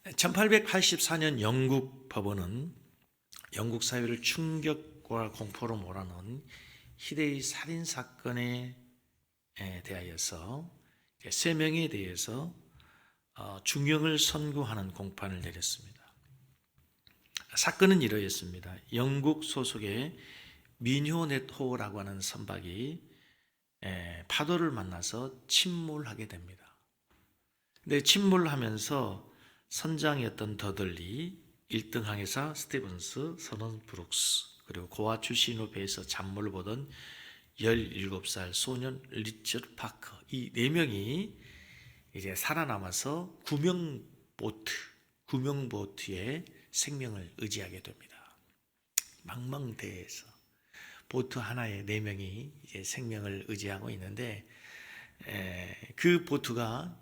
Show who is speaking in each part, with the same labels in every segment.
Speaker 1: 1884년 영국 법원은 영국 사회를 충격과 공포로 몰아넣은 희대의 살인 사건에 대하여서 3명에 대해서 중형을 선고하는 공판을 내렸습니다. 사건은 이러했습니다. 영국 소속의 민효넷호라고 하는 선박이 파도를 만나서 침몰하게 됩니다. 근데 침몰하면서 선장이었던 더들리, 1등 항해사 스티븐스, 선원 브룩스, 그리고 고아 출신으로 배에서 잔물을 보던 17살 소년 리처드 파커, 이 4명이 이제 살아남아서 구명보트에 생명을 의지하게 됩니다. 망망대해에서 보트 하나에 4명이 이제 생명을 의지하고 있는데, 그 보트가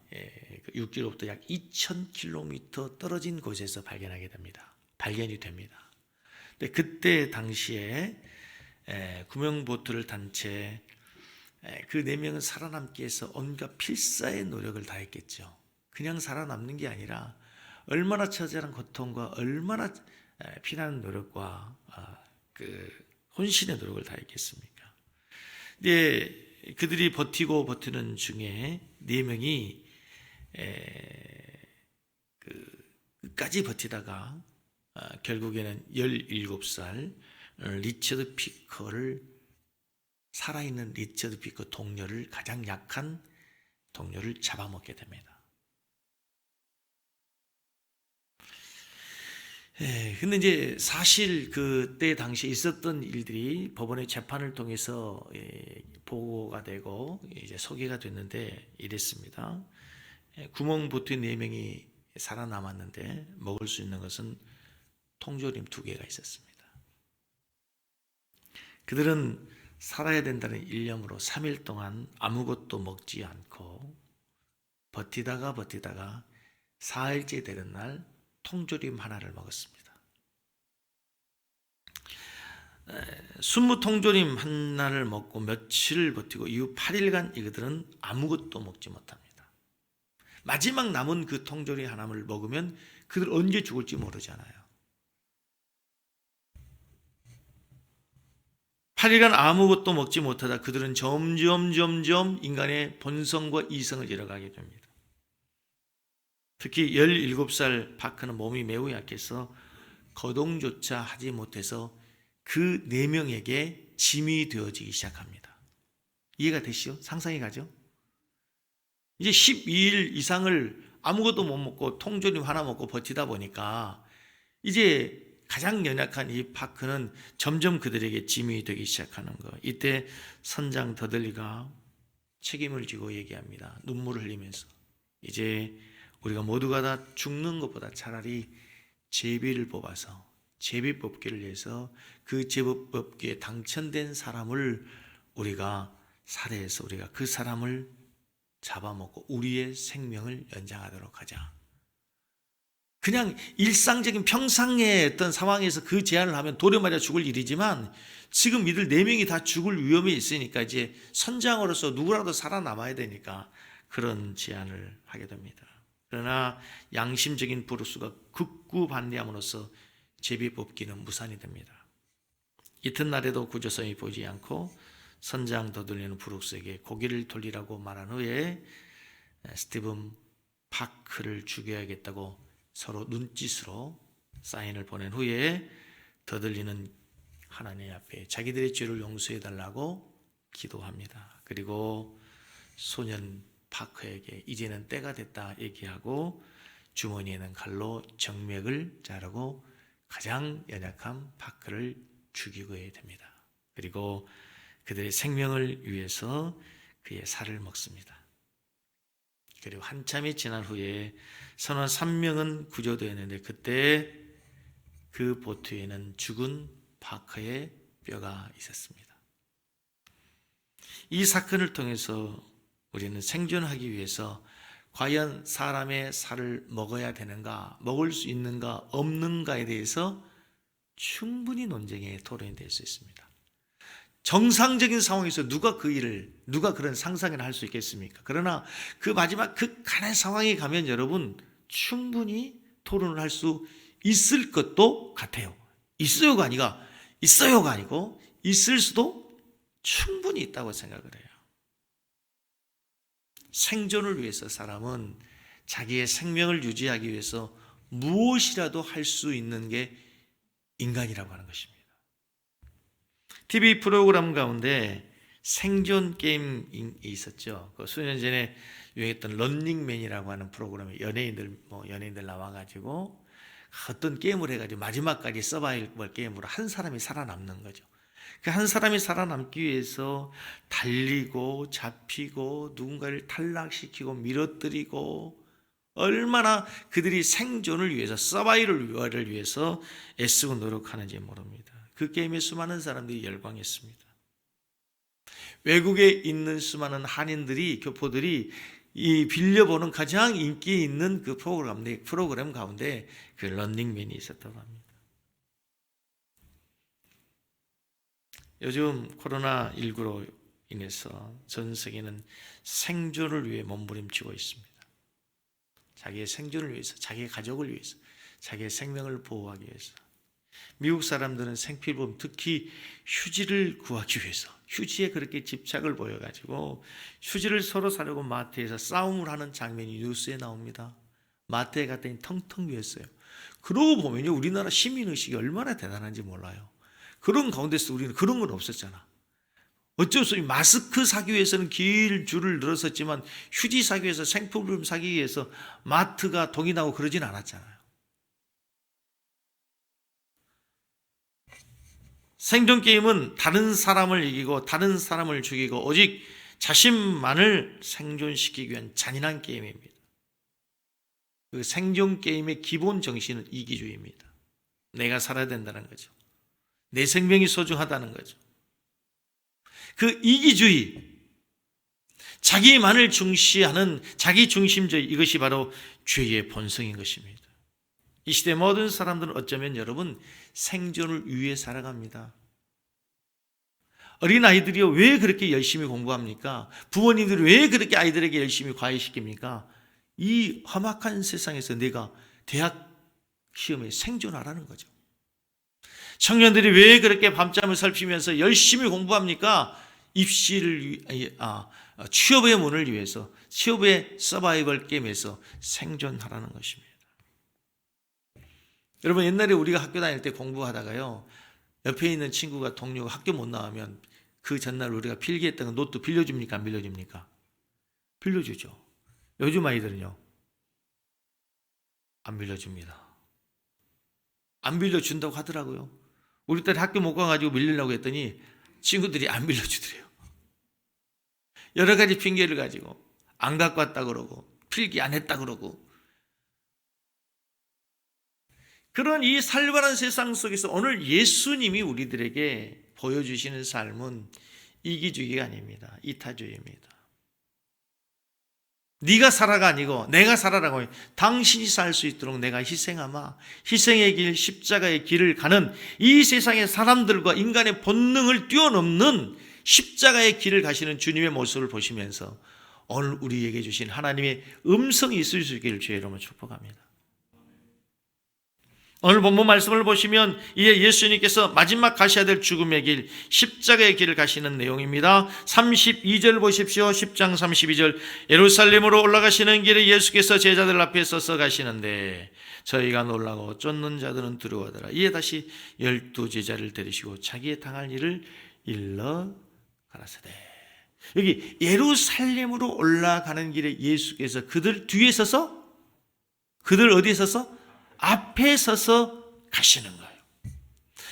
Speaker 1: 육지로부터 약 2,000km 떨어진 곳에서 발견이 됩니다. 근데 그때 당시에 구명보트를 탄 채 그 4명은 살아남기 위해서 온갖 필사의 노력을 다했겠죠. 그냥 살아남는 게 아니라 얼마나 처절한 고통과 얼마나 피나는 노력과 그 혼신의 노력을 다했겠습니까? 근데 그들이 버티는 중에 4명이 끝까지 버티다가 결국에는 17살 리처드 피커를, 살아있는 리처드 피커 동료를, 가장 약한 동료를 잡아먹게 됩니다. 근데 이제 사실 그때 당시에 있었던 일들이 법원의 재판을 통해서 보고가 되고 이제 소개가 됐는데 이랬습니다. 구멍보트 4명이 살아남았는데 먹을 수 있는 것은 통조림 2개가 있었습니다. 그들은 살아야 된다는 일념으로 3일 동안 아무것도 먹지 않고 버티다가 4일째 되는 날 통조림 하나를 먹었습니다. 20통조림 하나를 먹고 며칠을 버티고 이후 8일간 이들은 아무것도 먹지 못합니다. 마지막 남은 그 통조림 하나를 먹으면 그들 언제 죽을지 모르잖아요. 8일간 아무것도 먹지 못하다 그들은 점점 인간의 본성과 이성을 잃어가게 됩니다. 특히 17살 파크는 몸이 매우 약해서 거동조차 하지 못해서 그 4명에게 짐이 되어지기 시작합니다. 이해가 되시죠? 상상이 가죠? 이제 12일 이상을 아무것도 못 먹고 통조림 하나 먹고 버티다 보니까 이제 가장 연약한 이 파크는 점점 그들에게 짐이 되기 시작하는 거. 이때 선장 더들리가 책임을 지고 얘기합니다. 눈물을 흘리면서 이제 우리가 모두가 다 죽는 것보다 차라리 제비를 뽑아서 제비 뽑기를 해서 그 제비 뽑기에 당첨된 사람을 우리가 살해해서 우리가 그 사람을 잡아먹고 우리의 생명을 연장하도록 하자. 그냥 일상적인 평상의 어떤 상황에서 그 제안을 하면 도려맞아 죽을 일이지만 지금 이들 4명이 다 죽을 위험이 있으니까 이제 선장으로서 누구라도 살아남아야 되니까 그런 제안을 하게 됩니다. 그러나 양심적인 브루스가 극구 반대함으로써 제비 뽑기는 무산이 됩니다. 이튿날에도 구조선이 보이지 않고 선장 더들리는 브룩스에게 고개를 돌리라고 말한 후에 스티븐 파크를 죽여야겠다고 서로 눈짓으로 사인을 보낸 후에 더들리는 하나님 앞에 자기들의 죄를 용서해달라고 기도합니다. 그리고 소년 파크에게 이제는 때가 됐다 얘기하고 주머니에는 칼로 정맥을 자르고 가장 연약한 파크를 죽이고 해야 됩니다. 그리고 그들의 생명을 위해서 그의 살을 먹습니다. 그리고 한참이 지난 후에 선원 3명은 구조되었는데 그때 그 보트에는 죽은 파커의 뼈가 있었습니다. 이 사건을 통해서 우리는 생존하기 위해서 과연 사람의 살을 먹어야 되는가, 먹을 수 있는가, 없는가에 대해서 충분히 논쟁의 토론이 될 수 있습니다. 정상적인 상황에서 누가 그런 상상을 할 수 있겠습니까? 그러나 그 마지막 극한의 상황에 가면 여러분 충분히 토론을 할 수 있을 것도 같아요. 있어요가 아니고 있을 수도 충분히 있다고 생각을 해요. 생존을 위해서 사람은 자기의 생명을 유지하기 위해서 무엇이라도 할 수 있는 게 인간이라고 하는 것입니다. TV 프로그램 가운데 생존 게임이 있었죠. 그 수년 전에 유행했던 런닝맨이라고 하는 프로그램에 연예인들 나와가지고 어떤 게임을 해가지고 마지막까지 서바이벌 게임으로 한 사람이 살아남는 거죠. 그 한 사람이 살아남기 위해서 달리고 잡히고 누군가를 탈락시키고 밀어뜨리고 얼마나 그들이 생존을 위해서 서바이벌을 위해서 애쓰고 노력하는지 모릅니다. 그 게임에 수많은 사람들이 열광했습니다. 외국에 있는 수많은 한인들이 교포들이 이 빌려보는 가장 인기 있는 그 프로그램 가운데 그 런닝맨이 있었다고 합니다. 요즘 코로나19로 인해서 전 세계는 생존을 위해 몸부림치고 있습니다. 자기의 생존을 위해서, 자기의 가족을 위해서, 자기의 생명을 보호하기 위해서. 미국 사람들은 생필품, 특히 휴지를 구하기 위해서 휴지에 그렇게 집착을 보여가지고 휴지를 서로 사려고 마트에서 싸움을 하는 장면이 뉴스에 나옵니다. 마트에 갔더니 텅텅 비었어요. 그러고 보면요, 우리나라 시민의식이 얼마나 대단한지 몰라요. 그런 가운데서 우리는 그런 건 없었잖아. 어쩔 수 없이 마스크 사기 위해서는 길 줄을 늘었었지만 휴지 사기 위해서, 생필품 사기 위해서 마트가 동인하고 그러진 않았잖아요. 생존 게임은 다른 사람을 이기고 다른 사람을 죽이고 오직 자신만을 생존시키기 위한 잔인한 게임입니다. 그 생존 게임의 기본 정신은 이기주의입니다. 내가 살아야 된다는 거죠. 내 생명이 소중하다는 거죠. 그 이기주의, 자기만을 중시하는 자기 중심주의, 이것이 바로 죄의 본성인 것입니다. 이 시대 모든 사람들은 어쩌면 여러분 생존을 위해 살아갑니다. 어린아이들이 왜 그렇게 열심히 공부합니까? 부모님들이 왜 그렇게 아이들에게 열심히 과외시킵니까? 이 험악한 세상에서 내가 대학 시험에 생존하라는 거죠. 청년들이 왜 그렇게 밤잠을 설치면서 열심히 공부합니까? 취업의 문을 위해서, 취업의 서바이벌 게임에서 생존하라는 것입니다. 여러분, 옛날에 우리가 학교 다닐 때 공부하다가요, 옆에 있는 친구가 동료가 학교 못 나오면 그 전날 우리가 필기했던 거 노트 빌려줍니까? 안 빌려줍니까? 빌려주죠. 요즘 아이들은요, 안 빌려줍니다. 안 빌려준다고 하더라고요. 우리 딸이 학교 못 가가지고 밀리려고 했더니 친구들이 안 빌려주더래요. 여러 가지 핑계를 가지고 안 갖고 왔다 그러고 필기 안 했다 그러고. 그런 이 살벌한 세상 속에서 오늘 예수님이 우리들에게 보여주시는 삶은 이기주의가 아닙니다. 이타주의입니다. 네가 살아가 아니고 내가 살아라고, 당신이 살 수 있도록 내가 희생하마, 희생의 길, 십자가의 길을 가는 이 세상의 사람들과 인간의 본능을 뛰어넘는 십자가의 길을 가시는 주님의 모습을 보시면서 오늘 우리에게 주신 하나님의 음성이 있을 수 있기를 주의 이름으로 축복합니다. 오늘 본문 말씀을 보시면 이제 예수님께서 마지막 가셔야 될 죽음의 길, 십자가의 길을 가시는 내용입니다. 32절 보십시오. 10장 32절. 예루살렘으로 올라가시는 길에 예수께서 제자들 앞에 서서 가시는데 저희가 놀라고 쫓는 자들은 두려워하더라. 이에 다시 12제자를 데리시고 자기의 당할 일을 일러 가라사대. 여기 예루살렘으로 올라가는 길에 예수께서 그들 뒤에 서서, 그들 어디에 서서? 앞에 서서 가시는 거예요.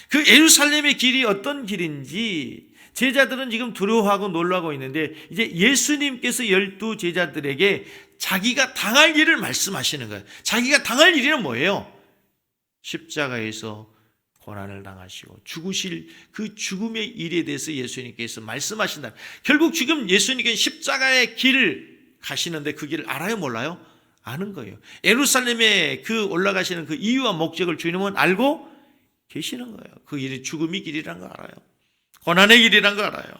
Speaker 1: 그 예루살렘의 길이 어떤 길인지 제자들은 지금 두려워하고 놀라고 있는데 이제 예수님께서 12제자들에게 자기가 당할 일을 말씀하시는 거예요. 자기가 당할 일은 뭐예요? 십자가에서 고난을 당하시고 죽으실 그 죽음의 일에 대해서 예수님께서 말씀하신다. 결국 지금 예수님께서 십자가의 길을 가시는데 그 길을 알아요, 몰라요? 아는 거예요. 예루살렘에 그 올라가시는 그 이유와 목적을 주님은 알고 계시는 거예요. 그 길이 죽음의 길이라는 걸 알아요. 고난의 길이라는 걸 알아요.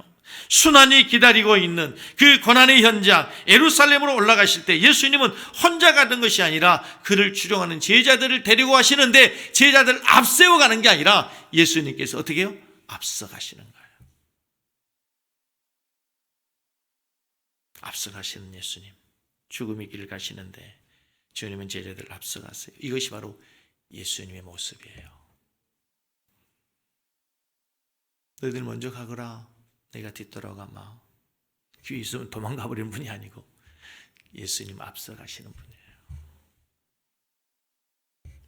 Speaker 1: 순환이 기다리고 있는 그 고난의 현장 예루살렘으로 올라가실 때 예수님은 혼자 가는 것이 아니라 그를 추종하는 제자들을 데리고 가시는데 제자들을 앞세워 가는 게 아니라 예수님께서 어떻게 해요? 앞서 가시는 거예요. 앞서 가시는 예수님, 죽음의 길을 가시는데 주님은 제자들을 앞서 갔어요. 이것이 바로 예수님의 모습이에요. 너희들 먼저 가거라, 내가 뒤돌아가마. 귀 있으면 도망가 버리는 분이 아니고 예수님 앞서 가시는 분이에요.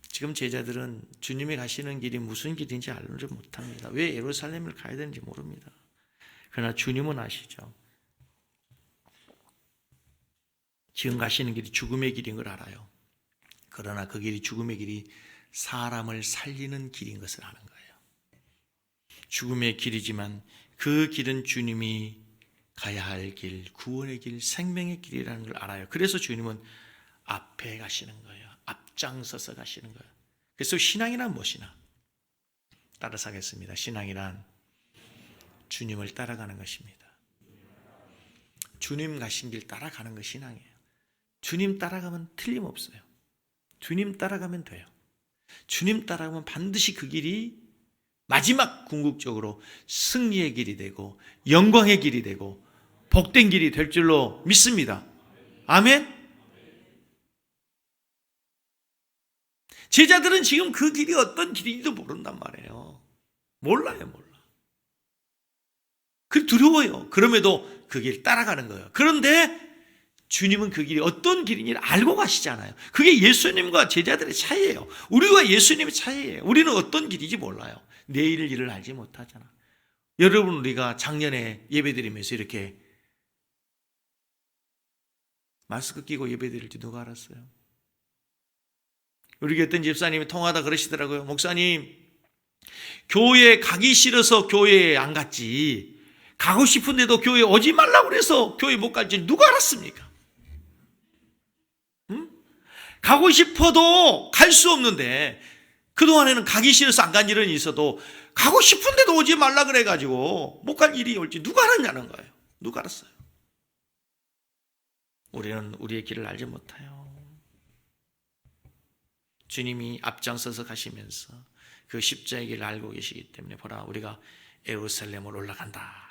Speaker 1: 지금 제자들은 주님이 가시는 길이 무슨 길인지 알지 못합니다. 왜 예루살렘을 가야 되는지 모릅니다. 그러나 주님은 아시죠. 지금 가시는 길이 죽음의 길인 걸 알아요. 그러나 그 길이 죽음의 길이 사람을 살리는 길인 것을 아는 거예요. 죽음의 길이지만 그 길은 주님이 가야 할 길, 구원의 길, 생명의 길이라는 걸 알아요. 그래서 주님은 앞에 가시는 거예요. 앞장서서 가시는 거예요. 그래서 신앙이란 무엇이나 따라서 하겠습니다. 신앙이란 주님을 따라가는 것입니다. 주님 가신 길 따라가는 것이 신앙이에요. 주님 따라가면 틀림없어요. 주님 따라가면 돼요. 주님 따라가면 반드시 그 길이 마지막 궁극적으로 승리의 길이 되고 영광의 길이 되고 복된 길이 될 줄로 믿습니다. 아멘. 제자들은 지금 그 길이 어떤 길인지도 모른단 말이에요. 몰라요. 그 두려워요. 그럼에도 그 길 따라가는 거예요. 그런데 주님은 그 길이 어떤 길인지를 알고 가시잖아요. 그게 예수님과 제자들의 차이예요. 우리와 예수님의 차이예요. 우리는 어떤 길인지 몰라요. 내일 일을 알지 못하잖아. 여러분, 우리가 작년에 예배드리면서 이렇게 마스크 끼고 예배드릴지 누가 알았어요? 우리 어떤 집사님이 통화하다 그러시더라고요. 목사님, 교회 가기 싫어서 교회에 안 갔지, 가고 싶은데도 교회에 오지 말라고 그래서 교회 못 갈지 누가 알았습니까? 가고 싶어도 갈 수 없는데 그동안에는 가기 싫어서 안 간 일은 있어도 가고 싶은데도 오지 말라 그래가지고 못 갈 일이 올지 누가 알았냐는 거예요. 누가 알았어요? 우리는 우리의 길을 알지 못해요. 주님이 앞장서서 가시면서 그 십자가의 길을 알고 계시기 때문에 보라, 우리가 예루살렘으로 올라간다.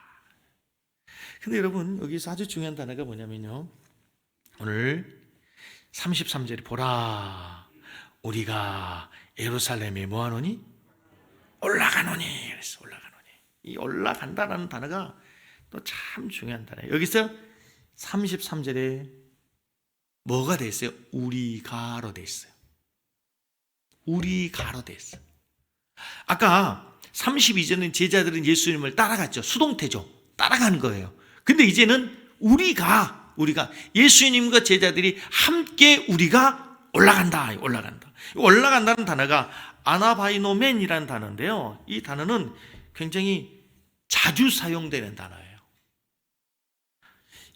Speaker 1: 근데 여러분, 여기서 아주 중요한 단어가 뭐냐면요, 오늘 33절에 보라, 우리가 예루살렘에 뭐하노니? 올라가노니. 그래서 올라가노니. 이 올라간다라는 단어가 또 참 중요한 단어예요. 여기서 33절에 뭐가 돼 있어요? 우리가로 돼 있어요. 우리가로 돼 있어요. 아까 32절은 제자들은 예수님을 따라갔죠. 수동태죠. 따라가는 거예요. 근데 이제는 우리가 예수님과 제자들이 함께 우리가 올라간다. 올라간다는 단어가 아나바이노멘이라는 단어인데요. 이 단어는 굉장히 자주 사용되는 단어예요.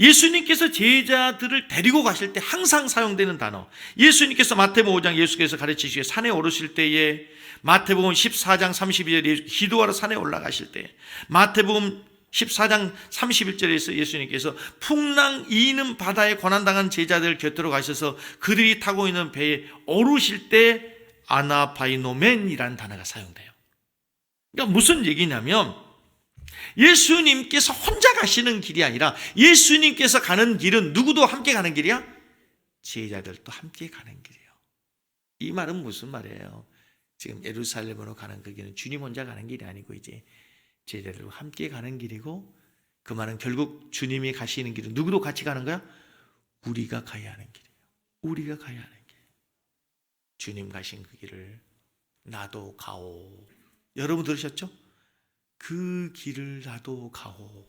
Speaker 1: 예수님께서 제자들을 데리고 가실 때 항상 사용되는 단어. 예수님께서 마태복음 5장 예수께서 가르치시기에 산에 오르실 때에, 마태복음 14장 32절에 기도하러 산에 올라가실 때, 마태복음 14장 31절에서 예수님께서 풍랑 이는 바다에 고난당한 제자들 곁으로 가셔서 그들이 타고 있는 배에 오르실 때 아나바이노멘이라는 단어가 사용돼요. 그러니까 무슨 얘기냐면 예수님께서 혼자 가시는 길이 아니라 예수님께서 가는 길은 누구도 함께 가는 길이야? 제자들도 함께 가는 길이에요. 이 말은 무슨 말이에요? 지금 예루살렘으로 가는 그 길은 주님 혼자 가는 길이 아니고 이제 제자들과 함께 가는 길이고, 그 말은 결국 주님이 가시는 길은 누구도 같이 가는 거야? 우리가 가야 하는 길이에요. 우리가 가야 하는 길. 주님 가신 그 길을 나도 가오. 여러분 들으셨죠? 그 길을 나도 가오.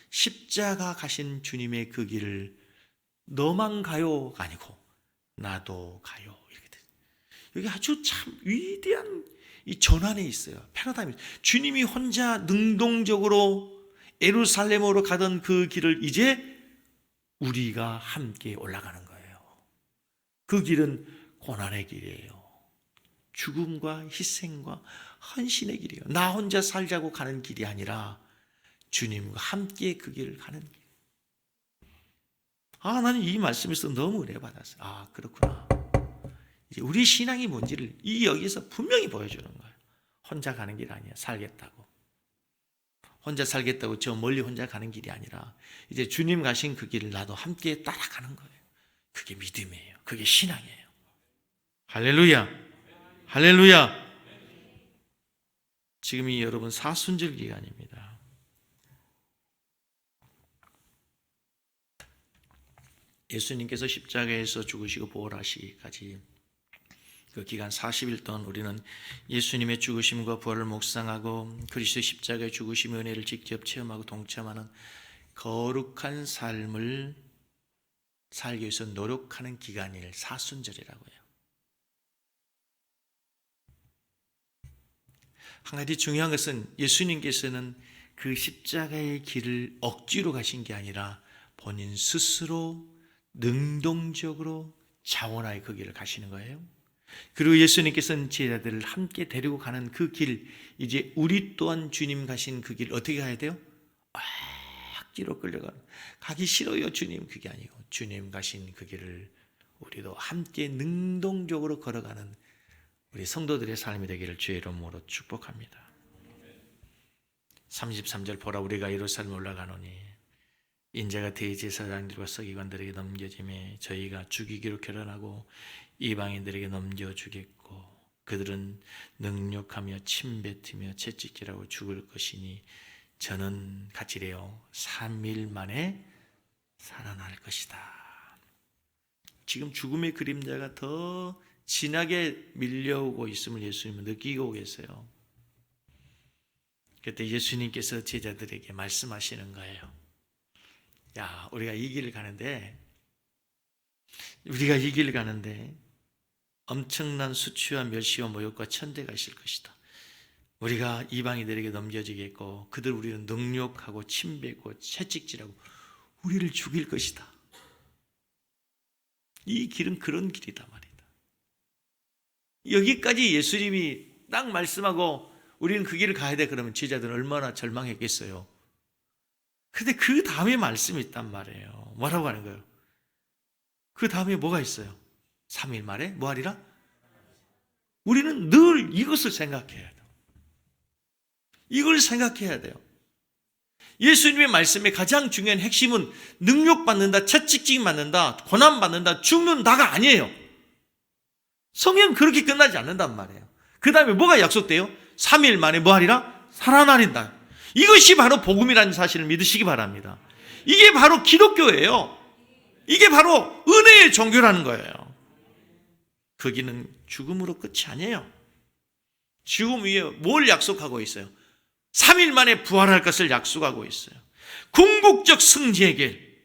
Speaker 1: 십자가 가신 주님의 그 길을 너만 가요가 아니고 나도 가요. 이렇게 돼요. 여기 아주 참 위대한 이 전환에 있어요. 패러다임이. 주님이 혼자 능동적으로 예루살렘으로 가던 그 길을 이제 우리가 함께 올라가는 거예요. 그 길은 고난의 길이에요. 죽음과 희생과 헌신의 길이에요. 나 혼자 살자고 가는 길이 아니라 주님과 함께 그 길을 가는 길. 나는 이 말씀에서 너무 은혜 받았어요. 그렇구나. 이제 우리 신앙이 뭔지를 여기서 분명히 보여주는 거예요. 혼자 가는 길 아니야. 살겠다고. 혼자 살겠다고 저 멀리 혼자 가는 길이 아니라 이제 주님 가신 그 길을 나도 함께 따라가는 거예요. 그게 믿음이에요. 그게 신앙이에요. 할렐루야. 할렐루야. 지금이 여러분 사순절 기간입니다. 예수님께서 십자가에서 죽으시고 부활하시기까지 그 기간 40일 동안 우리는 예수님의 죽으심과 부활을 묵상하고 그리스도의 십자가의 죽으심의 은혜를 직접 체험하고 동참하는 거룩한 삶을 살기 위해서 노력하는 기간일 사순절이라고 해요. 한 가지 중요한 것은 예수님께서는 그 십자가의 길을 억지로 가신 게 아니라 본인 스스로 능동적으로 자원하여 그 길을 가시는 거예요. 그리고 예수님께서는 제자들을 함께 데리고 가는 그 길, 이제 우리 또한 주님 가신 그 길 어떻게 가야 돼요? 억지로 끌려가는, 가기 싫어요 주님, 그게 아니고 주님 가신 그 길을 우리도 함께 능동적으로 걸어가는 우리 성도들의 삶이 되기를 주의 이름으로 축복합니다. 33절 보라 우리가 예루살렘 올라가노니 인자가 대제사장들과 서기관들에게 넘겨지매 저희가 죽이기로 결론하고 이방인들에게 넘겨주겠고 그들은 능욕하며 침뱉으며 채찍질하고 죽을 것이니 저는 같이래요 3일 만에 살아날 것이다. 지금 죽음의 그림자가 더 진하게 밀려오고 있음을 예수님은 느끼고 계세요. 그때 예수님께서 제자들에게 말씀하시는 거예요. 야, 우리가 이 길을 가는데 엄청난 수치와 멸시와 모욕과 천대가 있을 것이다. 우리가 이방인들에게 넘겨지겠고 그들 우리는 능욕하고 침뱉고 채찍질하고 우리를 죽일 것이다. 이 길은 그런 길이다 말이다. 여기까지 예수님이 딱 말씀하고 우리는 그 길을 가야 돼 그러면 제자들은 얼마나 절망했겠어요. 근데 그 다음에 말씀이 있단 말이에요. 뭐라고 하는 거예요? 그 다음에 뭐가 있어요? 3일 만에 뭐 하리라? 우리는 늘 이것을 생각해야 돼요. 이걸 생각해야 돼요. 예수님의 말씀의 가장 중요한 핵심은 능욕받는다, 채찍질 받는다, 고난받는다, 죽는다가 아니에요. 성경 그렇게 끝나지 않는단 말이에요. 그 다음에 뭐가 약속돼요? 3일 만에 뭐 하리라? 살아나린다. 이것이 바로 복음이라는 사실을 믿으시기 바랍니다. 이게 바로 기독교예요. 이게 바로 은혜의 종교라는 거예요. 거기는 죽음으로 끝이 아니에요. 죽음 위에 뭘 약속하고 있어요? 3일 만에 부활할 것을 약속하고 있어요. 궁극적 승리의 길.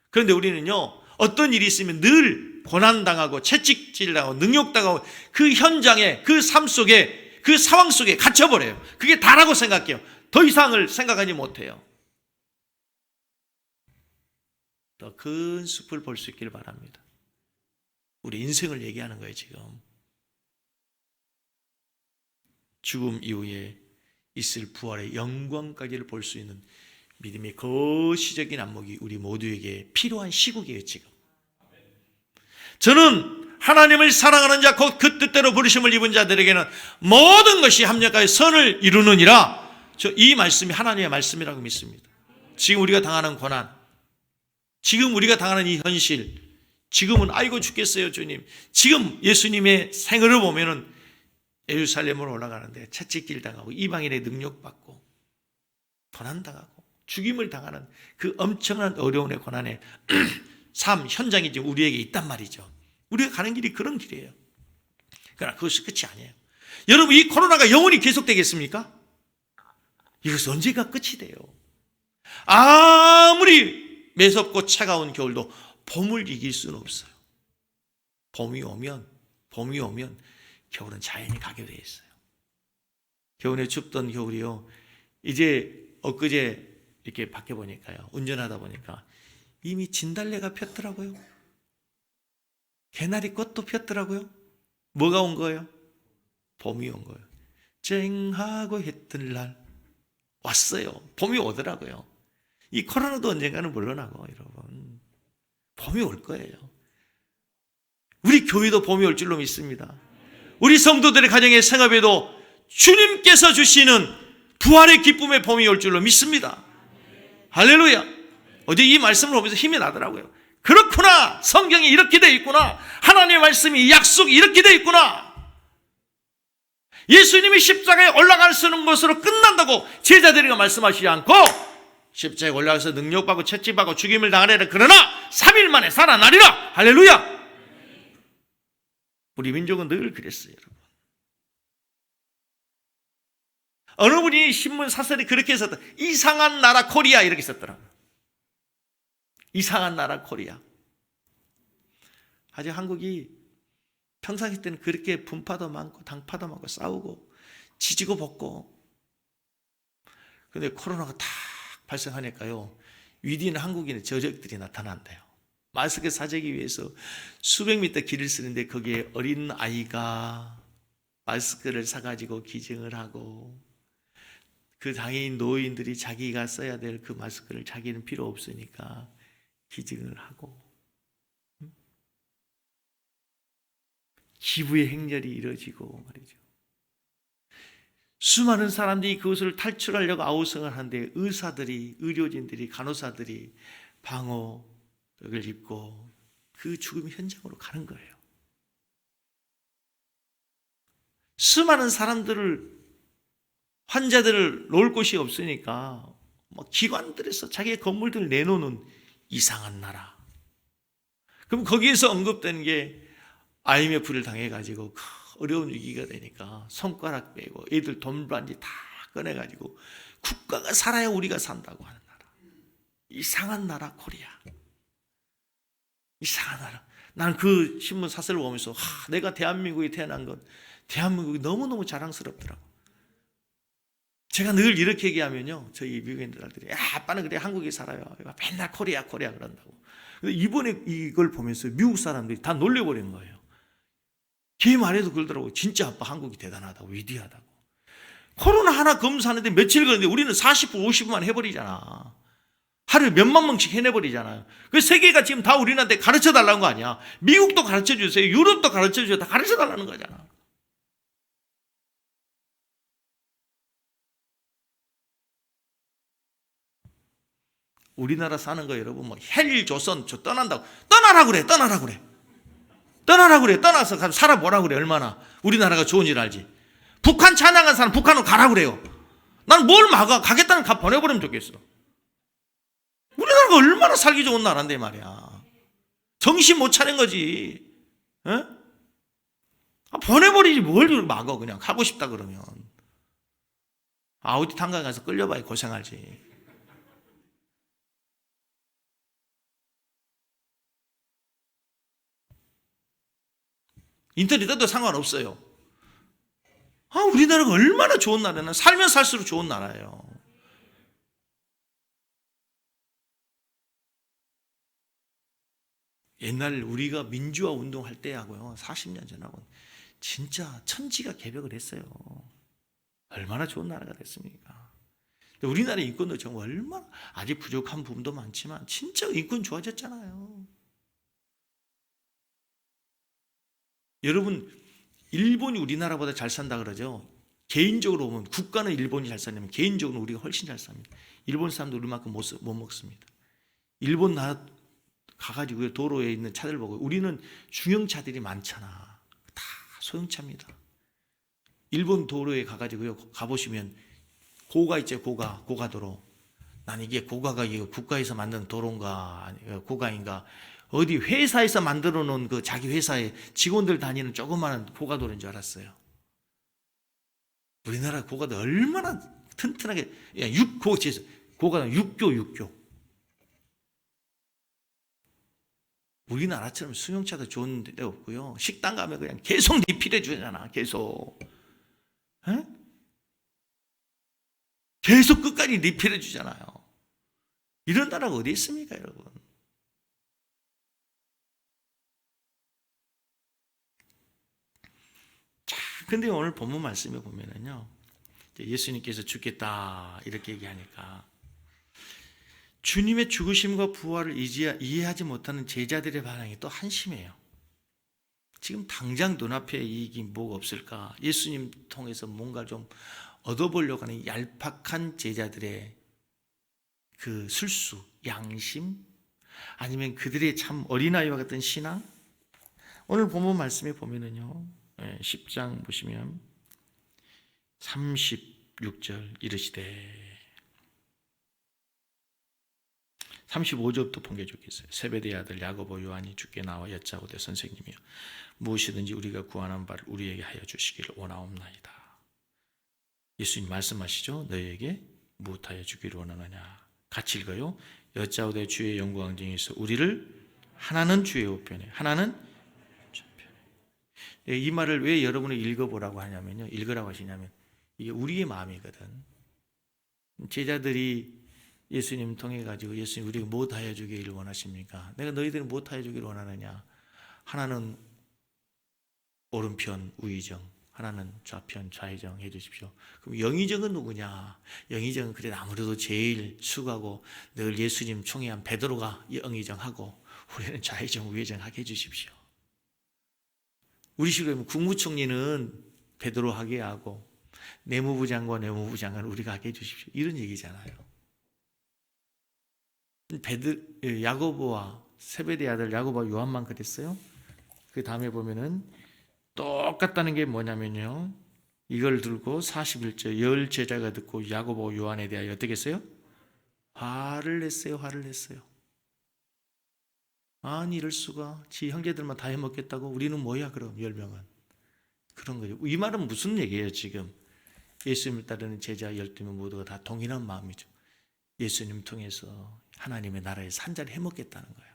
Speaker 1: 그런데 우리는요, 어떤 일이 있으면 늘 고난당하고 채찍질당하고 능욕당하고 그 현장에, 그 삶 속에, 그 상황 속에 갇혀버려요. 그게 다라고 생각해요. 더 이상을 생각하지 못해요. 더 큰 숲을 볼 수 있기를 바랍니다. 우리 인생을 얘기하는 거예요, 지금. 죽음 이후에 있을 부활의 영광까지를 볼 수 있는 믿음의 거시적인 안목이 우리 모두에게 필요한 시국이에요, 지금. 저는 하나님을 사랑하는 자, 곧 그 뜻대로 부르심을 입은 자들에게는 모든 것이 합력하여 선을 이루느니라. 이 말씀이 하나님의 말씀이라고 믿습니다. 지금 우리가 당하는 고난, 지금 우리가 당하는 이 현실, 지금은 아이고 죽겠어요 주님. 지금 예수님의 생애를 보면은 예루살렘으로 올라가는데 채찍질 당하고 이방인의 능욕받고 고난당하고 죽임을 당하는 그 엄청난 어려움의 고난의 삶 현장이 지금 우리에게 있단 말이죠. 우리가 가는 길이 그런 길이에요. 그러나 그것이 끝이 아니에요. 여러분, 이 코로나가 영원히 계속되겠습니까? 이것은 언제가 끝이 돼요. 아무리 매섭고 차가운 겨울도 봄을 이길 수는 없어요. 봄이 오면 겨울은 자연히 가게 돼 있어요. 겨울에 춥던 겨울이요, 이제 엊그제 이렇게 밖에 보니까요, 운전하다 보니까 이미 진달래가 폈더라고요. 개나리 꽃도 폈더라고요. 뭐가 온 거예요? 봄이 온 거예요. 쨍하고 했던 날 왔어요. 봄이 오더라고요. 이 코로나도 언젠가는 물러나고 여러분 봄이 올 거예요. 우리 교회도 봄이 올 줄로 믿습니다. 우리 성도들의 가정의 생업에도 주님께서 주시는 부활의 기쁨의 봄이 올 줄로 믿습니다. 할렐루야. 어제 이 말씀을 보면서 힘이 나더라고요. 그렇구나. 성경이 이렇게 되어 있구나. 하나님의 말씀이 약속이 이렇게 되어 있구나. 예수님이 십자가에 올라가시는 것으로 끝난다고 제자들이 말씀하시지 않고 십자가에 올라가서 능력받고 채찍받고 죽임을 당하리라. 그러나 3일 만에 살아나리라. 할렐루야. 우리 민족은 늘 그랬어요, 여러분. 어느 분이 신문 사설이 그렇게 썼다. 이상한 나라 코리아 이렇게 썼더라고요. 이상한 나라 코리아. 아직 한국이 평상시 때는 그렇게 분파도 많고 당파도 많고 싸우고 지지고 볶고, 그런데 코로나가 탁 발생하니까요 위대한 한국인의 저력들이 나타난대요. 마스크 사재기 위해서 수백 미터 길을 쓰는데 거기에 어린 아이가 마스크를 사가지고 기증을 하고, 그 장애인 노인들이 자기가 써야 될 그 마스크를 자기는 필요 없으니까 기증을 하고, 기부의 행렬이 이루어지고 말이죠. 수많은 사람들이 그것을 탈출하려고 아우성을 하는데 의사들이, 의료진들이, 간호사들이 방호를 입고 그 죽음 현장으로 가는 거예요. 수많은 사람들을, 환자들을 놓을 곳이 없으니까 기관들에서 자기의 건물들을 내놓는 이상한 나라. 그럼 거기에서 언급되는 게 IMF를 당해가지고 어려운 위기가 되니까 손가락 빼고 애들 돈반지 다 꺼내가지고 국가가 살아야 우리가 산다고 하는 나라. 이상한 나라 코리아. 이상한 나라. 나는 그 신문 사설을 보면서 내가 대한민국에 태어난 건 대한민국이 너무너무 자랑스럽더라고. 제가 늘 이렇게 얘기하면요, 저희 미국인들한테 아빠는 그래 한국에 살아요. 맨날 코리아 그런다고. 근데 이번에 이걸 보면서 미국 사람들이 다 놀려버린 거예요. 걔 말해도 그러더라고요. 진짜 아빠 한국이 대단하다고, 위대하다고. 코로나 하나 검사하는데 며칠 걸리는데 우리는 40분, 50분만 해버리잖아. 하루에 몇만 명씩 해내버리잖아요. 그 세계가 지금 다 우리한테 가르쳐달라는 거 아니야. 미국도 가르쳐주세요. 유럽도 가르쳐주세요. 다 가르쳐달라는 거잖아. 우리나라 사는 거 여러분 헬 조선 저 떠난다고 떠나라 그래. 떠나서 가서 살아보라 그래. 얼마나 우리나라가 좋은지 알지. 북한 찬양한 사람 북한으로 가라 그래요. 난 뭘 막아. 가겠다는 가 보내버리면 좋겠어. 우리나라가 얼마나 살기 좋은 나라인데 말이야. 정신 못 차린 거지. 에? 보내버리지 뭘 막어. 그냥 가고 싶다 그러면 아우디 탄광 가서 끌려봐야 고생하지. 인터넷 떠도 상관없어요. 우리나라가 얼마나 좋은 나라는 살면 살수록 좋은 나라예요. 옛날 우리가 민주화 운동할 때하고요 40년 전하고 진짜 천지가 개벽을 했어요. 얼마나 좋은 나라가 됐습니까? 우리나라 인권도 정말 얼마나 아직 부족한 부분도 많지만 진짜 인권 좋아졌잖아요. 여러분, 일본이 우리나라보다 잘 산다 그러죠. 개인적으로 보면 국가는 일본이 잘 사냐면 개인적으로 우리가 훨씬 잘 삽니다. 일본 사람도 우리만큼 못 먹습니다. 일본 나라 가가지고 도로에 있는 차들 보고 우리는 중형차들이 많잖아. 다 소형차입니다. 일본 도로에 가가지고요 가보시면 고가 있죠. 고가도로. 난 이게 고가가 국가에서 만든 도로인가 고가인가 어디 회사에서 만들어 놓은 그 자기 회사에 직원들 다니는 조그마한 고가도로인 줄 알았어요. 우리나라 고가도 얼마나 튼튼하게, 고가도 육교. 우리나라처럼 승용차도 좋은 데 없고요. 식당 가면 그냥 계속 리필해 주잖아. 계속. 에? 계속 끝까지 리필해 주잖아요. 이런 나라가 어디 있습니까, 여러분? 자, 근데 오늘 본문 말씀에 보면은요, 예수님께서 죽겠다 이렇게 얘기하니까 주님의 죽으심과 부활을 이해하지 못하는 제자들의 반응이 또 한심해요. 지금 당장 눈앞에 이익이 뭐가 없을까? 예수님 통해서 뭔가 좀 얻어보려고 하는 얄팍한 제자들의 그 술수, 양심, 아니면 그들의 참 어린아이와 같은 신앙. 오늘 본문 말씀에 보면은요, 10장 보시면 36절 이르시되 35절부터 본게 좋겠어요. 세베대의 아들 야고보 요한이 주께 나와 여짜오되 선생님이여 무엇이든지 우리가 구하는 바를 우리에게 하여 주시기를 원하옵나이다. 예수님 말씀하시죠. 너희에게 무엇하여 주기를 원하느냐. 같이 읽어요. 여짜오되 주의 영광 중에서 우리를 하나는 주의 우편에 하나는 좌편에. 이 말을 왜 여러분이 읽어보라고 하냐면요. 읽으라고 하시냐면 이게 우리의 마음이거든. 제자들이 예수님 통해 가지고 예수님 우리가 무엇하여 주기를 원하십니까? 내가 너희들은 무엇하여 주기를 원하느냐. 하나는 오른편 우의정, 하나는 좌편 좌의정 해주십시오. 그럼 영의정은 누구냐? 영의정은 그래도 아무래도 제일 수고하고 늘 예수님 총회한 베드로가 영의정하고 우리는 좌의정 우의정 하게 해주십시오. 우리 식으로 국무총리는 베드로 하게 하고 내무부 장관 내무부 장관 우리가 하게 해주십시오. 이런 얘기잖아요. 야고보와 세베대 아들 야고보와 요한만 그랬어요. 그 다음에 보면은 똑같다는 게 뭐냐면요. 이걸 들고 41절 열 제자가 듣고 야고보 요한에 대하여 어떻게 했어요? 화를 냈어요. 아니 이럴 수가. 지 형제들만 다 해먹겠다고 우리는 뭐야 그럼 10명은. 그런 거죠. 이 말은 무슨 얘기예요 지금. 예수님을 따르는 제자 12명 모두가 다 동일한 마음이죠. 예수님 통해서 하나님의 나라에서 한 자리 해먹겠다는 거예요.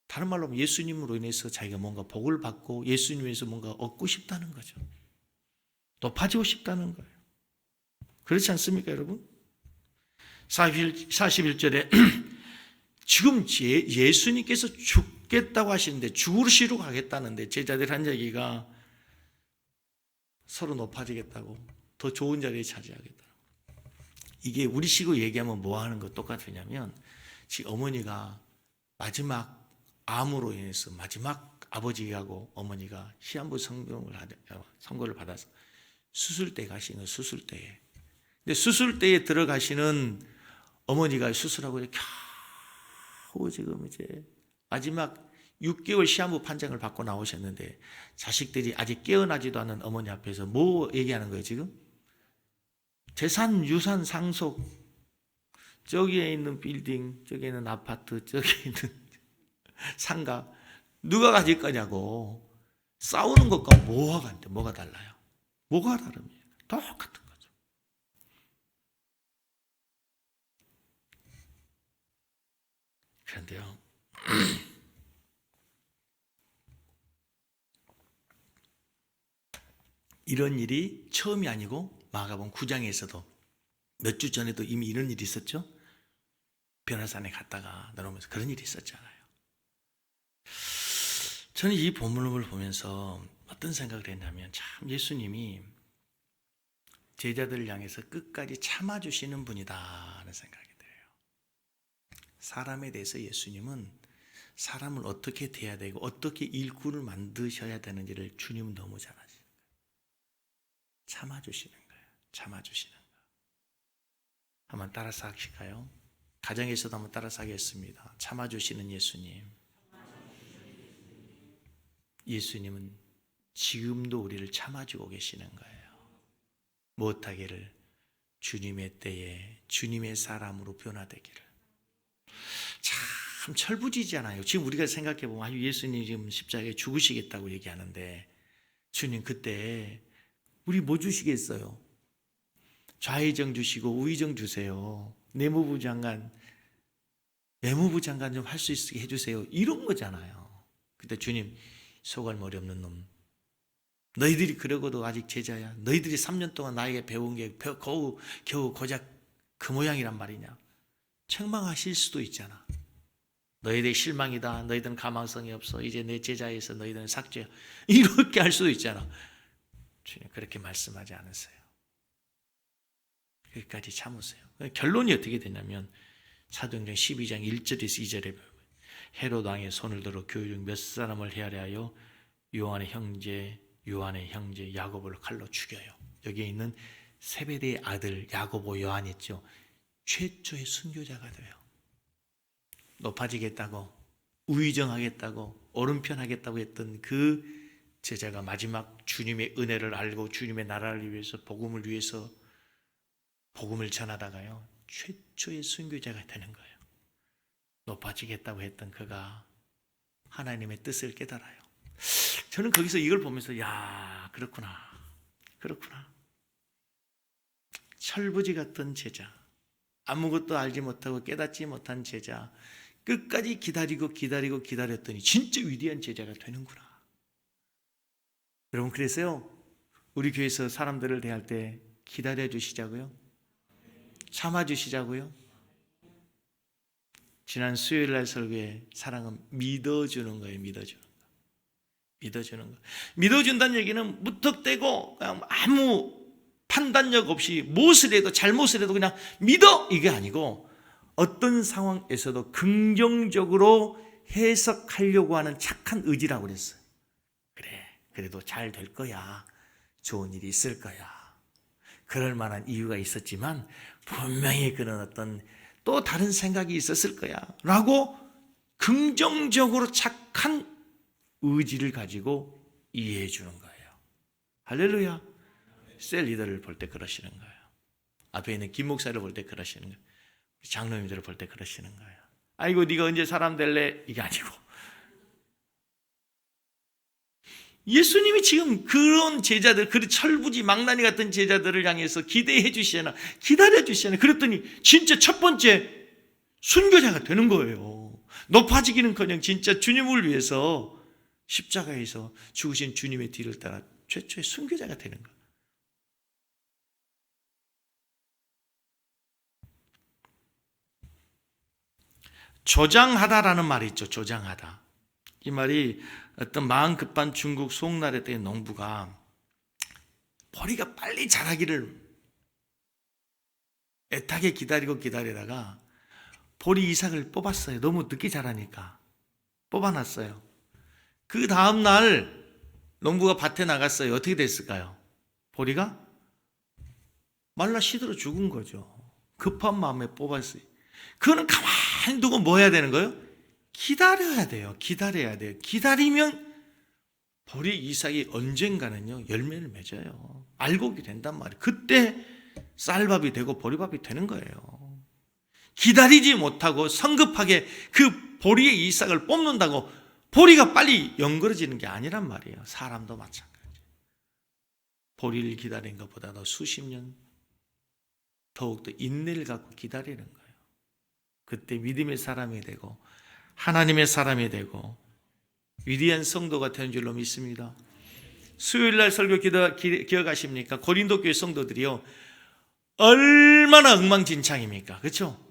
Speaker 1: 다른 말로 하면 예수님으로 인해서 자기가 뭔가 복을 받고 예수님에서 뭔가 얻고 싶다는 거죠. 높아지고 싶다는 거예요. 그렇지 않습니까 여러분? 41절에 지금 예수님께서 죽겠다고 하시는데 죽으시러 가겠다는데 제자들 한 자기가 서로 높아지겠다고 더 좋은 자리에 차지하겠다. 이게 우리식으로 얘기하면 뭐 하는 거 똑같으냐면 지금 어머니가 마지막 암으로 인해서 마지막 아버지하고 어머니가 시한부 선고를 받아서 수술대 가시는 수술대에. 근데 수술대에 들어가시는 어머니가 수술하고 겨우 지금 이제 마지막 6개월 시한부 판정을 받고 나오셨는데 자식들이 아직 깨어나지도 않은 어머니 앞에서 뭐 얘기하는 거예요 지금? 재산, 유산, 상속, 저기에 있는 빌딩, 저기에 있는 아파트, 저기에 있는 상가 누가 가질 거냐고 싸우는 것과 뭐가 달라요? 뭐가 다릅니까? 똑같은 거죠. 그런데요 이런 일이 처음이 아니고 마가복음 9장에서도 몇 주 전에도 이미 이런 일이 있었죠. 변화산에 갔다가 내려오면서 그런 일이 있었잖아요. 저는 이 본문을 보면서 어떤 생각을 했냐면 참 예수님이 제자들을 향해서 끝까지 참아주시는 분이다 하는 생각이 들어요. 사람에 대해서 예수님은 사람을 어떻게 대해야 되고 어떻게 일꾼을 만드셔야 되는지를 주님은 너무 잘 아시는 거예요. 참아주시는 거예요. 참아주시는 거. 한번 따라서 하실까요? 가정에서도 한번 따라서 하겠습니다. 참아주시는 예수님. 예수님은 지금도 우리를 참아주고 계시는 거예요. 못하기를 주님의 때에 주님의 사람으로 변화되기를. 참 철부지잖아요. 지금 우리가 생각해 보면 예수님 지금 십자가에 죽으시겠다고 얘기하는데 주님 그때 우리 뭐 주시겠어요? 좌의정 주시고 우의정 주세요. 내무부 장관, 외무부 장관 좀 할 수 있게 해주세요. 이런 거잖아요. 그때 주님 소갈머리 없는 놈. 너희들이 그러고도 아직 제자야. 너희들이 3년 동안 나에게 배운 게 겨우 고작 그 모양이란 말이냐. 책망하실 수도 있잖아. 너희들이 실망이다. 너희들은 가망성이 없어. 이제 내 제자에서 너희들은 삭제야. 이렇게 할 수도 있잖아. 주님 그렇게 말씀하지 않으세요. 끝까지 참으세요. 결론이 어떻게 되냐면 사도행전 12장 1절에서 2절에 헤롯 왕의 손을 들어 교회 중 몇 사람을 헤아려 하여 요한의 형제 야고보를 칼로 죽여요. 여기에 있는 세베대의 아들 야고보 요한 있죠. 최초의 순교자가 돼요. 높아지겠다고, 우위정하겠다고, 오른편하겠다고 했던 그 제자가 마지막 주님의 은혜를 알고 주님의 나라를 위해서 복음을 위해서 복음을 전하다가요 최초의 순교자가 되는 거예요. 높아지겠다고 했던 그가 하나님의 뜻을 깨달아요. 저는 거기서 이걸 보면서 야, 그렇구나. 철부지 같던 제자, 아무것도 알지 못하고 깨닫지 못한 제자, 끝까지 기다렸더니 진짜 위대한 제자가 되는구나. 여러분, 그래서요 우리 교회에서 사람들을 대할 때 기다려주시자고요, 참아주시자고요. 지난 수요일 날 설교에 사랑은 믿어주는 거예요. 믿어준다는 얘기는 무턱대고 그냥 아무 판단력 없이 무엇을 해도 잘못을 해도 그냥 믿어, 이게 아니고 어떤 상황에서도 긍정적으로 해석하려고 하는 착한 의지라고 그랬어요. 그래도 잘 될 거야, 좋은 일이 있을 거야, 그럴 만한 이유가 있었지만 분명히 그런 어떤 또 다른 생각이 있었을 거야 라고 긍정적으로 착한 의지를 가지고 이해해 주는 거예요. 할렐루야. 셀 리더를 볼 때 그러시는 거예요. 앞에 있는 김 목사를 볼 때 그러시는 거예요. 장로님들을 볼 때 그러시는 거예요. 아이고 네가 언제 사람 될래? 이게 아니고 예수님이 지금 그런 제자들, 그 철부지 망나니 같은 제자들을 향해서 기대해 주시잖아, 기다려 주시잖아. 그랬더니 진짜 첫 번째 순교자가 되는 거예요. 높아지기는커녕 진짜 주님을 위해서 십자가에서 죽으신 주님의 뒤를 따라 최초의 순교자가 되는 거예요. 조장하다라는 말이 있죠. 조장하다. 이 말이 어떤 마음 급한 중국 송나라 때의 농부가 보리가 빨리 자라기를 애타게 기다리다가 보리 이삭을 뽑았어요. 너무 늦게 자라니까 뽑아놨어요. 그 다음날 농부가 밭에 나갔어요. 어떻게 됐을까요? 보리가 말라 시들어 죽은 거죠. 급한 마음에 뽑았어요. 그거는 가만히 두고 뭐 해야 되는 거예요? 기다려야 돼요. 기다리면 보리 이삭이 언젠가는요 열매를 맺어요. 알곡이 된단 말이에요. 그때 쌀밥이 되고 보리밥이 되는 거예요. 기다리지 못하고 성급하게 그 보리의 이삭을 뽑는다고 보리가 빨리 연그러지는 게 아니란 말이에요. 사람도 마찬가지. 보리를 기다리는 것보다도 수십 년 더욱더 인내를 갖고 기다리는 거예요. 그때 믿음의 사람이 되고 하나님의 사람이 되고 위대한 성도가 되는 줄로 믿습니다. 수요일날 설교 기억하십니까? 고린도 교회 성도들이요 얼마나 엉망진창입니까? 그렇죠?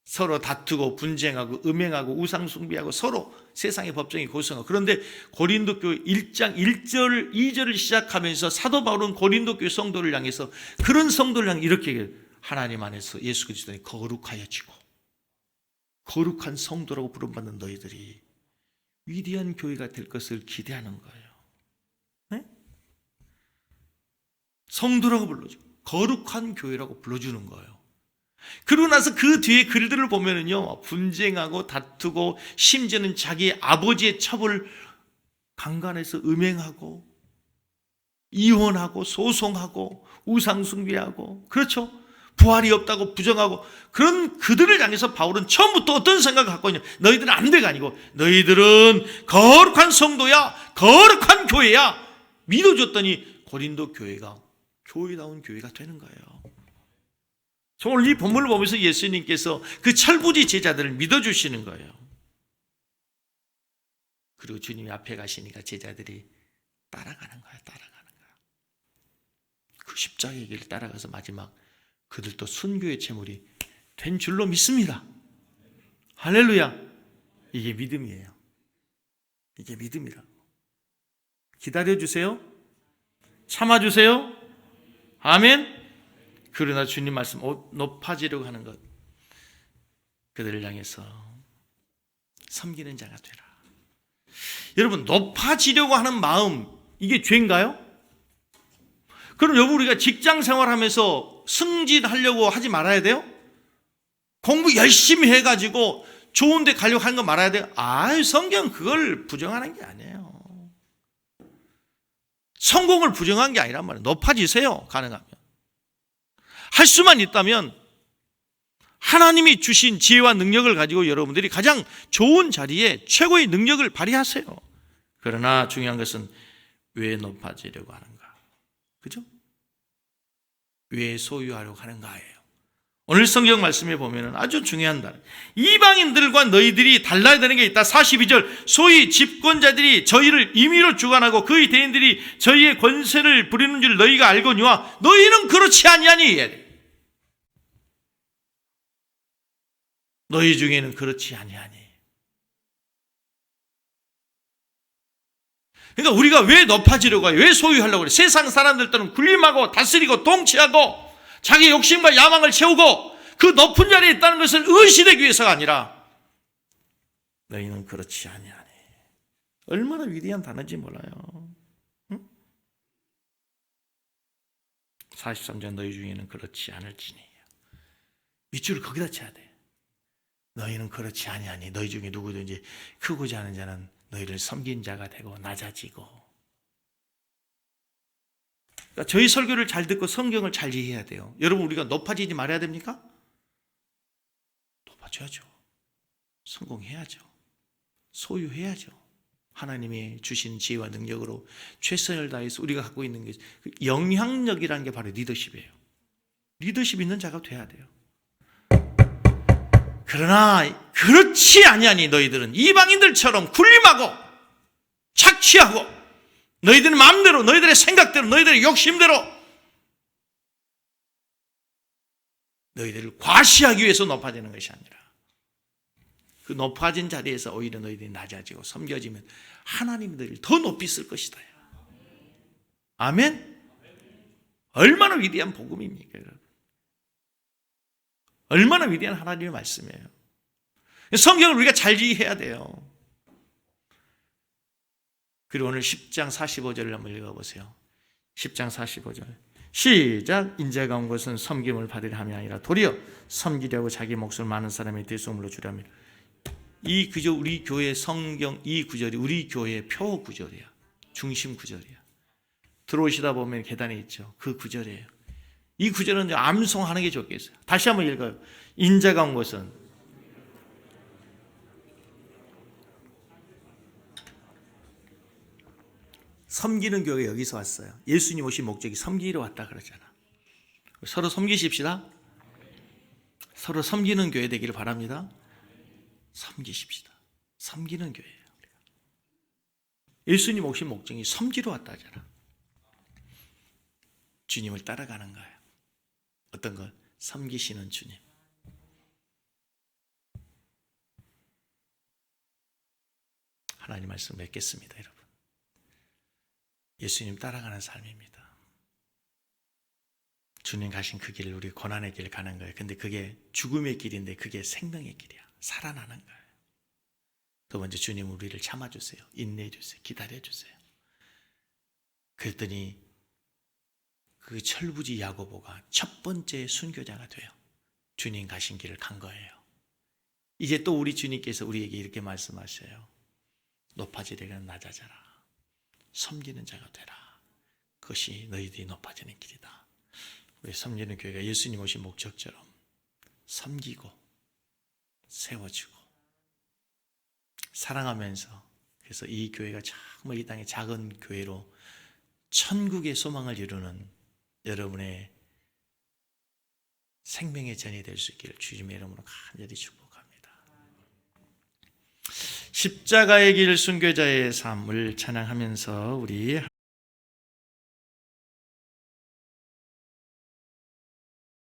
Speaker 1: 서로 다투고 분쟁하고 음행하고 우상숭배하고 서로 세상의 법정이 고성하고. 그런데 고린도 교회 1장 1절 2절을 시작하면서 사도 바울은 고린도 교회 성도를 향해서 그런 성도를 향해 이렇게 얘기해요. 하나님 안에서 예수 그리스도의 거룩하여지고 거룩한 성도라고 부름받는 너희들이 위대한 교회가 될 것을 기대하는 거예요. 네? 성도라고 불러줘. 거룩한 교회라고 불러주는 거예요. 그러고 나서 그 뒤에 글들을 보면은요, 분쟁하고 다투고 심지어는 자기 아버지의 첩을 강간해서 음행하고 이혼하고 소송하고 우상숭배하고, 그렇죠? 부활이 없다고 부정하고, 그런 그들을 향해서 바울은 처음부터 어떤 생각을 갖고 있냐? 너희들은 안 돼가 아니고 너희들은 거룩한 성도야, 거룩한 교회야 믿어줬더니 고린도 교회가 교회다운 교회가 되는 거예요. 오늘 이 본문을 보면서 예수님께서 그 철부지 제자들을 믿어주시는 거예요. 그리고 주님이 앞에 가시니까 제자들이 따라가는 거예요. 그 십자가의 길을 따라가서 마지막 그들도 순교의 제물이 된 줄로 믿습니다. 할렐루야. 이게 믿음이에요. 이게 믿음이라고. 기다려주세요. 참아주세요. 아멘. 그러나 주님 말씀 높아지려고 하는 것, 그들을 향해서 섬기는 자가 되라. 여러분, 높아지려고 하는 마음, 이게 죄인가요? 그럼 여러분, 우리가 직장 생활하면서 승진하려고 하지 말아야 돼요? 공부 열심히 해가지고 좋은 데 가려고 하는 거 말아야 돼요? 성경 그걸 부정하는 게 아니에요. 성공을 부정한 게 아니란 말이에요. 높아지세요, 가능하면. 할 수만 있다면 하나님이 주신 지혜와 능력을 가지고 여러분들이 가장 좋은 자리에 최고의 능력을 발휘하세요. 그러나 중요한 것은 왜 높아지려고 하는가? 그죠? 왜 소유하려고 하는가예요. 오늘 성경 말씀에 보면 아주 중요한 단, 이방인들과 너희들이 달라야 되는 게 있다. 42절, 소위 집권자들이 저희를 임의로 주관하고 그의 대인들이 저희의 권세를 부리는 줄 너희가 알거니와 너희는 그렇지 아니하니. 너희 중에는 그렇지 아니하니. 그러니까 우리가 왜 높아지려고 해요? 왜 소유하려고 그래요? 세상 사람들들은 군림하고 다스리고 통치하고 자기 욕심과 야망을 채우고 그 높은 자리에 있다는 것을 의시되기 위해서가 아니라 너희는 그렇지 아니하니. 얼마나 위대한 단어인지 몰라요. 응? 43절, 너희 중에는 그렇지 않을지니. 밑줄을 거기다 쳐야 돼. 너희는 그렇지 아니하니. 너희 중에 누구든지 크고자 하는 자는 너희를 섬긴 자가 되고 낮아지고. 그러니까 저희 설교를 잘 듣고 성경을 잘 이해해야 돼요. 여러분, 우리가 높아지지 말아야 됩니까? 높아져야죠. 성공해야죠. 소유해야죠. 하나님이 주신 지혜와 능력으로 최선을 다해서 우리가 갖고 있는 게 영향력이라는 게 바로 리더십이에요. 리더십 있는 자가 돼야 돼요. 그러나 그렇지 아니하니 너희들은 이방인들처럼 군림하고 착취하고 너희들의 마음대로, 너희들의 생각대로, 너희들의 욕심대로 너희들을 과시하기 위해서 높아지는 것이 아니라 그 높아진 자리에서 오히려 너희들이 낮아지고 섬겨지면 하나님이 너희를 더 높이 쓸 것이다. 아멘? 얼마나 위대한 복음입니까, 여러분? 얼마나 위대한 하나님의 말씀이에요. 성경을 우리가 잘 이해해야 돼요. 그리고 오늘 10장 45절을 한번 읽어보세요. 10장 45절 시작. 인자가 온 것은 섬김을 받으려 함이 아니라 도리어 섬기려고 자기 몫을 많은 사람의 대소물로 주려면. 이 구절, 우리 교회 성경 이 구절이 우리 교회의 표 구절이야. 중심 구절이야. 들어오시다 보면 계단에 있죠. 그 구절이에요. 이 구절은 암송하는 게 좋겠어요. 다시 한번 읽어요. 인자가 온 것은 섬기는 교회. 여기서 왔어요. 예수님 오신 목적이 섬기러 왔다 그러잖아. 서로 섬기십시다. 서로 섬기는 교회 되기를 바랍니다. 섬기십시다. 섬기는 교회예요. 예수님 오신 목적이 섬기러 왔다 하잖아. 주님을 따라가는 거예요. 어떤 걸? 섬기시는 주님. 하나님 말씀 맺겠습니다, 여러분. 예수님 따라가는 삶입니다. 주님 가신 그 길을 우리 고난의 길 가는 거예요. 근데 그게 죽음의 길인데 그게 생명의 길이야. 살아나는 거예요. 두 번째, 주님 우리를 참아주세요. 인내해주세요. 기다려주세요. 그랬더니 그 철부지 야고보가 첫 번째 순교자가 돼요. 주님 가신 길을 간 거예요. 이제 또 우리 주님께서 우리에게 이렇게 말씀하셔요. 높아지려면 낮아져라. 섬기는 자가 되라. 그것이 너희들이 높아지는 길이다. 우리 섬기는 교회가 예수님 오신 목적처럼 섬기고 세워주고 사랑하면서, 그래서 이 교회가 정말 이 땅의 작은 교회로 천국의 소망을 이루는 여러분의 생명의 전이 될 수 있기를 주님의 이름으로 간절히 축복합니다. 십자가의 길 순교자의 삶을 찬양하면서 우리